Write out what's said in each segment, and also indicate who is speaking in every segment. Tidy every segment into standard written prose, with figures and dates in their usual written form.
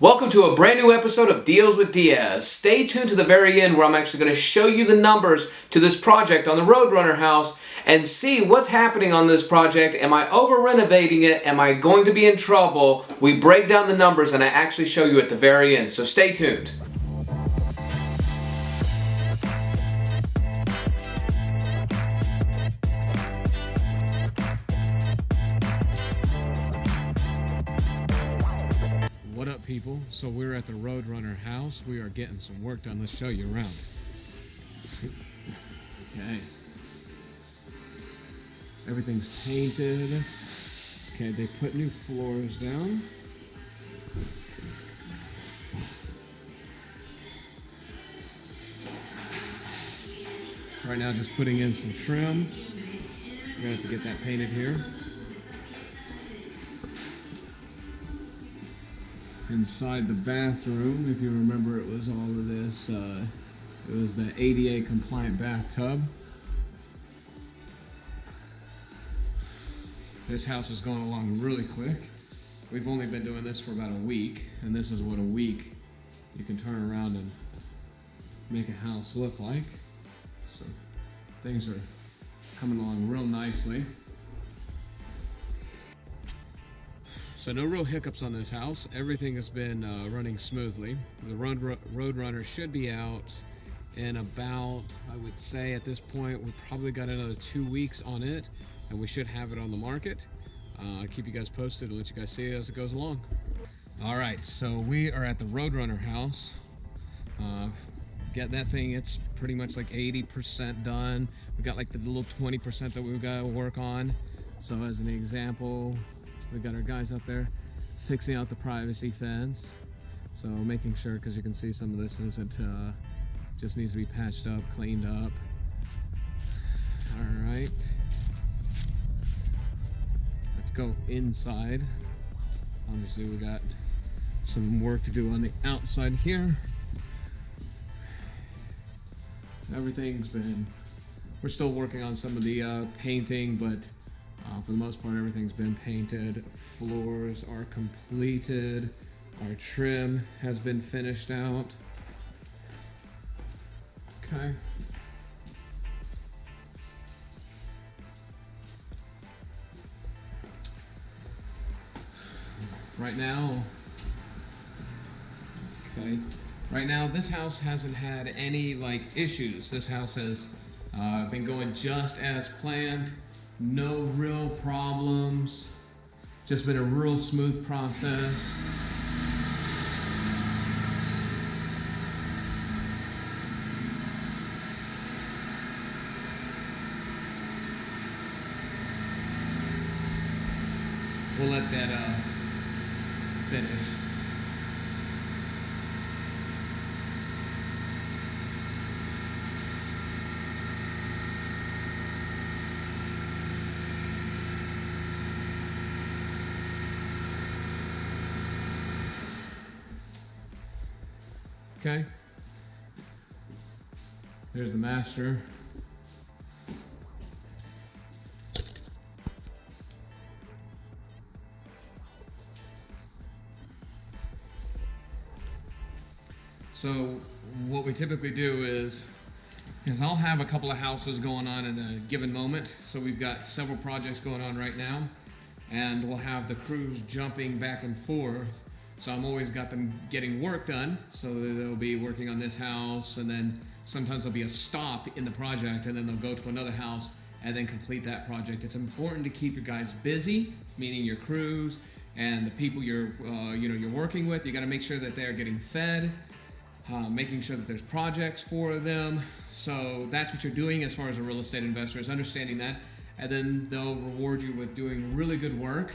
Speaker 1: Welcome to a brand new episode of Deals with Diaz. Stay tuned to the very end where I'm actually going to show you the numbers to this project on the Roadrunner house and see what's happening on this project. Am I over renovating it? Am I going to be in trouble? We break down the numbers and I actually show you at the very end, so stay tuned. What up, people? So we're at the Roadrunner house. We are getting some work done. Let's show you around. Okay. Everything's painted. Okay, they put new floors down. Right now, just putting in some trim. We're gonna have to get that painted here. Inside the bathroom, if you remember, it was all of this. It was the ADA compliant bathtub. This house is going along really quick. We've only been doing this for about a week, and this is what a week you can turn around and make a house look like. So things are coming along real nicely. So no real hiccups on this house. Everything has been running smoothly. The Roadrunner should be out in about, I would say at this point, we've probably got another 2 weeks on it, and we should have it on the market. I'll keep you guys posted and let you guys see it as it goes along. All right, so we are at the Roadrunner house. Get that thing, it's pretty much like 80% done. We got like the little 20% that we've got to work on. So as an example, we got our guys up there fixing out the privacy fence. So making sure, because you can see some of this isn't, just needs to be patched up, cleaned up. All right. Let's go inside. Obviously we got some work to do on the outside here. We're still working on some of the painting, but for the most part, everything's been painted. Floors are completed. Our trim has been finished out. Okay. Right now, this house hasn't had any issues. This house has been going just as planned. No real problems. Just been a real smooth process. We'll let that finish. Okay. There's the master. So what we typically do is I'll have a couple of houses going on at a given moment. So we've got several projects going on right now, and we'll have the crews jumping back and forth. So I'm always got them getting work done. So they'll be working on this house, and then sometimes there'll be a stop in the project, and then they'll go to another house and then complete that project. It's important to keep your guys busy, meaning your crews and the people you're working with. You got to make sure that they're getting fed, making sure that there's projects for them. So that's what you're doing as far as a real estate investor, is understanding that, and then they'll reward you with doing really good work.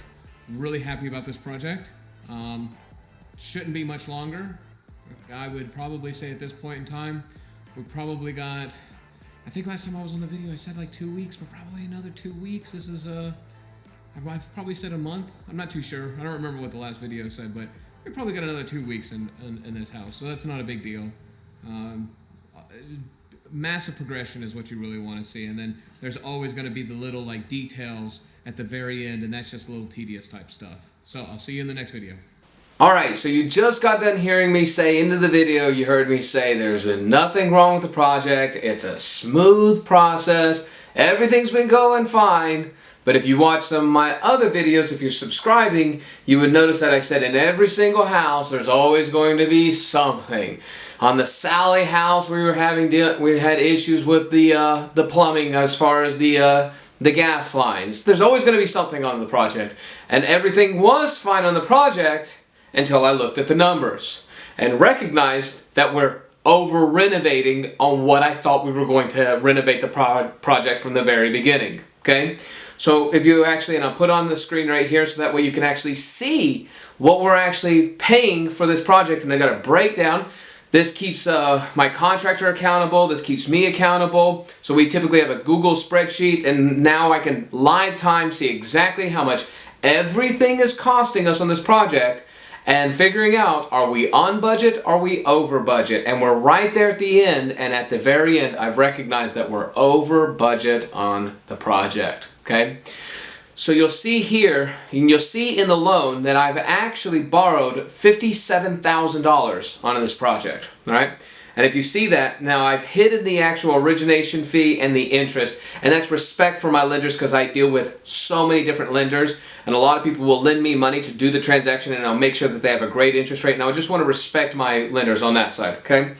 Speaker 1: Really happy about this project. Shouldn't be much longer. I would probably say at this point in time, we probably got, I think last time I was on the video I said like 2 weeks, but probably another 2 weeks. This is I've probably said a month. I'm not too sure. I don't remember what the last video said, but we probably got another 2 weeks in this house, so that's not a big deal. Massive progression is what you really want to see, and then there's always going to be the little details at the very end, and that's just a little tedious type stuff. So I'll see you in the next video.
Speaker 2: Alright, so you just got done hearing me say into the video, you heard me say there's been nothing wrong with the project, it's a smooth process, everything's been going fine. But if you watch some of my other videos, if you're subscribing, you would notice that I said in every single house there's always going to be something. On the Sally house we had issues with the plumbing as far as the gas lines. There's always going to be something on the project. And everything was fine on the project until I looked at the numbers and recognized that we're over renovating on what I thought we were going to renovate the project from the very beginning. Okay? So if you actually, and I'll put on the screen right here so that way you can actually see what we're actually paying for this project, and I got a breakdown. This keeps my contractor accountable, this keeps me accountable. So we typically have a Google spreadsheet, and now I can live time see exactly how much everything is costing us on this project, and figuring out, are we on budget, are we over budget? And we're right there at the end, and at the very end I've recognized that we're over budget on the project. Okay, so you'll see here, and you'll see in the loan that I've actually borrowed $57,000 on this project. All right, and if you see that, now I've hidden the actual origination fee and the interest, and that's respect for my lenders because I deal with so many different lenders, and a lot of people will lend me money to do the transaction, and I'll make sure that they have a great interest rate. Now I just want to respect my lenders on that side. Okay.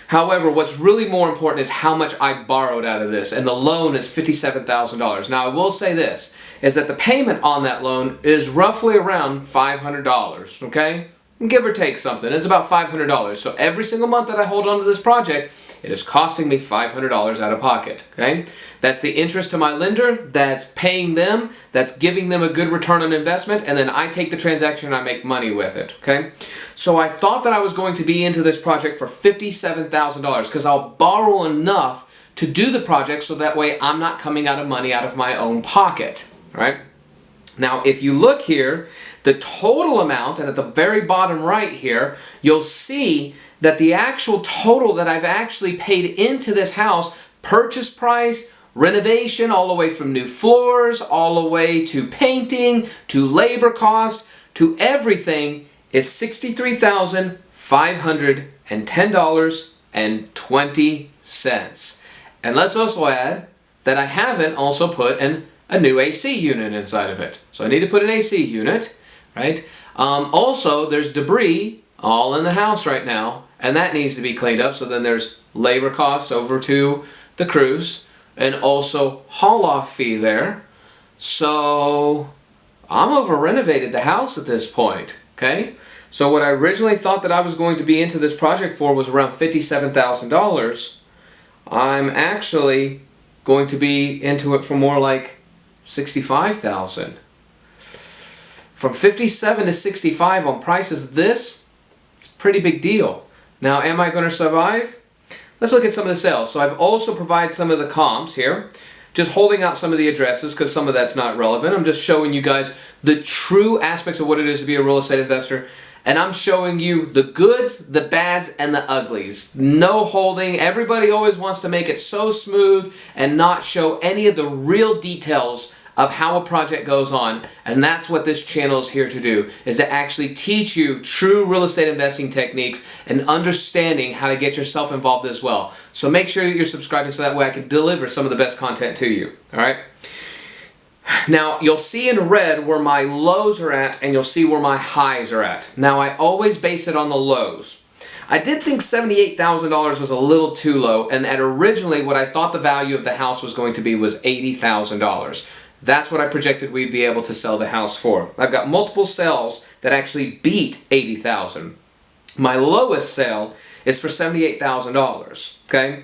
Speaker 2: However, what's really more important is how much I borrowed out of this, and the loan is $57,000. Now, I will say this, is that the payment on that loan is roughly around $500, okay? Give or take something. It's about $500. So every single month that I hold on to this project, it is costing me $500 out of pocket, okay? That's the interest to my lender, that's paying them, that's giving them a good return on investment, and then I take the transaction and I make money with it, okay? So I thought that I was going to be into this project for $57,000 because I'll borrow enough to do the project so that way I'm not coming out of money out of my own pocket, all right? Now, if you look here, the total amount, and at the very bottom right here, you'll see that the actual total that I've actually paid into this house, purchase price, renovation, all the way from new floors, all the way to painting, to labor cost, to everything, is $63,510.20. And let's also add that I haven't also put in a new AC unit inside of it. So I need to put an AC unit, right? Also, there's debris all in the house right now, and that needs to be cleaned up. So then there's labor costs over to the crews, and also haul-off fee there. So I'm over renovated the house at this point, okay? So what I originally thought that I was going to be into this project for was around $57,000. I'm actually going to be into it for more like $65,000. From 57 to 65 on prices this, it's a pretty big deal. Now, am I going to survive? Let's look at some of the sales. So I've also provided some of the comps here, just holding out some of the addresses because some of that's not relevant. I'm just showing you guys the true aspects of what it is to be a real estate investor. And I'm showing you the goods, the bads, and the uglies. No holding. Everybody always wants to make it so smooth and not show any of the real details of how a project goes on, and that's what this channel is here to do, is to actually teach you true real estate investing techniques and understanding how to get yourself involved as well. So make sure that you're subscribing so that way I can deliver some of the best content to you, all right? Now, you'll see in red where my lows are at, and you'll see where my highs are at. Now, I always base it on the lows. I did think $78,000 was a little too low, and at originally what I thought the value of the house was going to be was $80,000. That's what I projected we'd be able to sell the house for. I've got multiple sales that actually beat $80,000. My lowest sale is for $78,000, okay?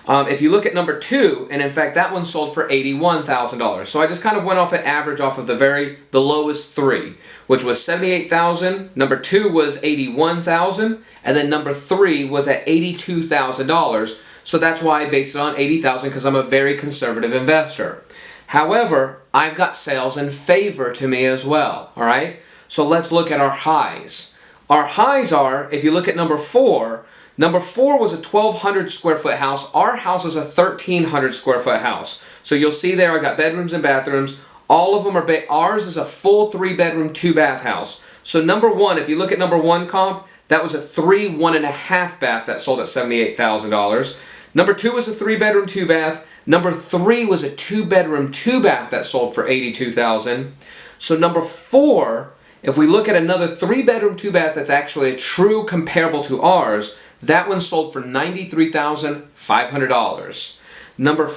Speaker 2: If you look at number 2, and in fact that one sold for $81,000. So I just kind of went off an average off of the lowest 3, which was $78,000, number 2 was $81,000, and then number 3 was at $82,000. So that's why I based it on $80,000 because I'm a very conservative investor. However, I've got sales in favor to me as well, all right? So let's look at our highs. Our highs are, if you look at number 4 was a 1,200 square foot house. Our house is a 1,300 square foot house. So you'll see there I got bedrooms and bathrooms. All of them are, ours is a full 3-bedroom, 2-bath house. So number one, if you look at number one comp, that was a 3 1.5 bath that sold at $78,000. Number two was a 3-bedroom, 2-bath. Number three was a 2-bedroom, 2-bath that sold for $82,000. So number four, if we look at another 3-bedroom, 2-bath that's actually a true comparable to ours, that one sold for $93,500. Number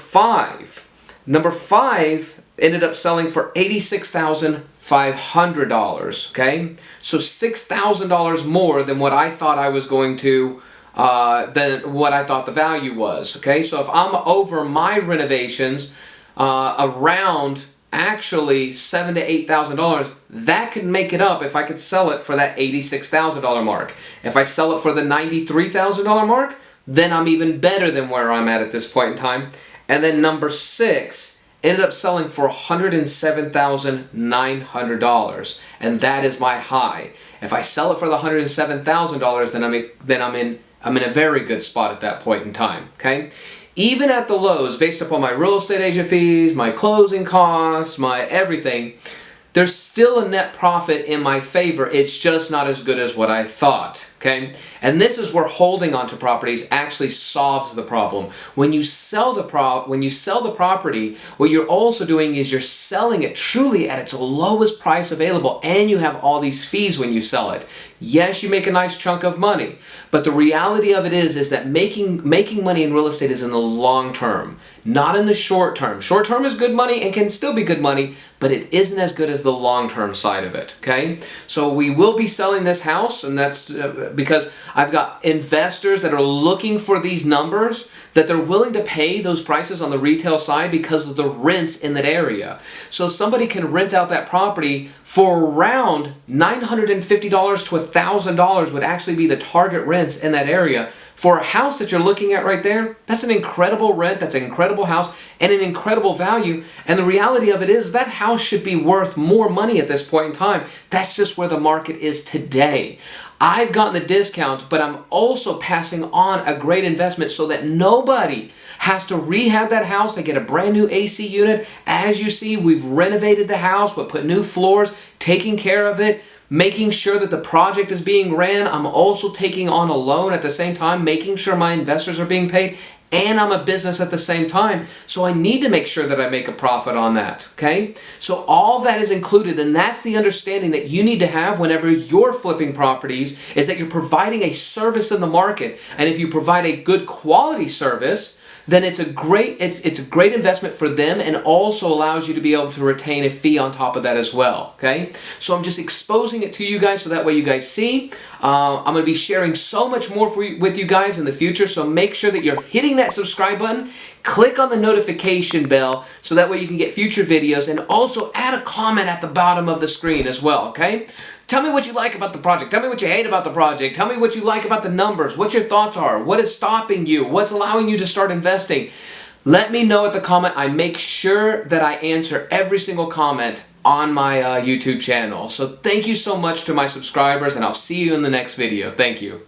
Speaker 2: five ended up selling for $86,500. Okay, so $6,000 more than what I thought I was going to, than what I thought the value was. Okay, so if I'm over my renovations around actually $7,000 to $8,000, that could make it up if I could sell it for that $86,000 mark. If I sell it for the $93,000 mark, then I'm even better than where I'm at this point in time. And then number six ended up selling for $107,900, and that is my high. If I sell it for the $107,000, then I'm in a very good spot at that point in time. Okay, even at the lows, based upon my real estate agent fees, my closing costs, my everything, there's still a net profit in my favor. It's just not as good as what I thought. Okay, and this is where holding onto properties actually solves the problem. When you sell the property, what you're also doing is you're selling it truly at its lowest price available, and you have all these fees when you sell it. Yes, you make a nice chunk of money, but the reality of it is that making money in real estate is in the long term, not in the short term. Short term is good money and can still be good money, but it isn't as good as the long term side of it. Okay, so we will be selling this house, and that's because I've got investors that are looking for these numbers, that they're willing to pay those prices on the retail side because of the rents in that area. So somebody can rent out that property for around $950 to $1,000 would actually be the target rents in that area. For a house that you're looking at right there, that's an incredible rent, that's an incredible house, and an incredible value. And the reality of it is that house should be worth more money at this point in time. That's just where the market is today. I've gotten the discount, but I'm also passing on a great investment so that nobody has to rehab that house. They get a brand new AC unit. As you see, we've renovated the house, we put new floors, taking care of it, making sure that the project is being ran. I'm also taking on a loan at the same time, making sure my investors are being paid, and I'm a business at the same time, so I need to make sure that I make a profit on that, okay? So all that is included, and that's the understanding that you need to have whenever you're flipping properties, is that you're providing a service in the market, and if you provide a good quality service, then it's a great investment for them, and also allows you to be able to retain a fee on top of that as well. Okay, so I'm just exposing it to you guys so that way you guys see. I'm going to be sharing so much more with you guys in the future, so make sure that you're hitting that subscribe button, click on the notification bell so that way you can get future videos, and also add a comment at the bottom of the screen as well. Okay, tell me what you like about the project. Tell me what you hate about the project. Tell me what you like about the numbers, what your thoughts are, what is stopping you, what's allowing you to start investing. Let me know at the comment. I make sure that I answer every single comment on my YouTube channel. So thank you so much to my subscribers, and I'll see you in the next video. Thank you.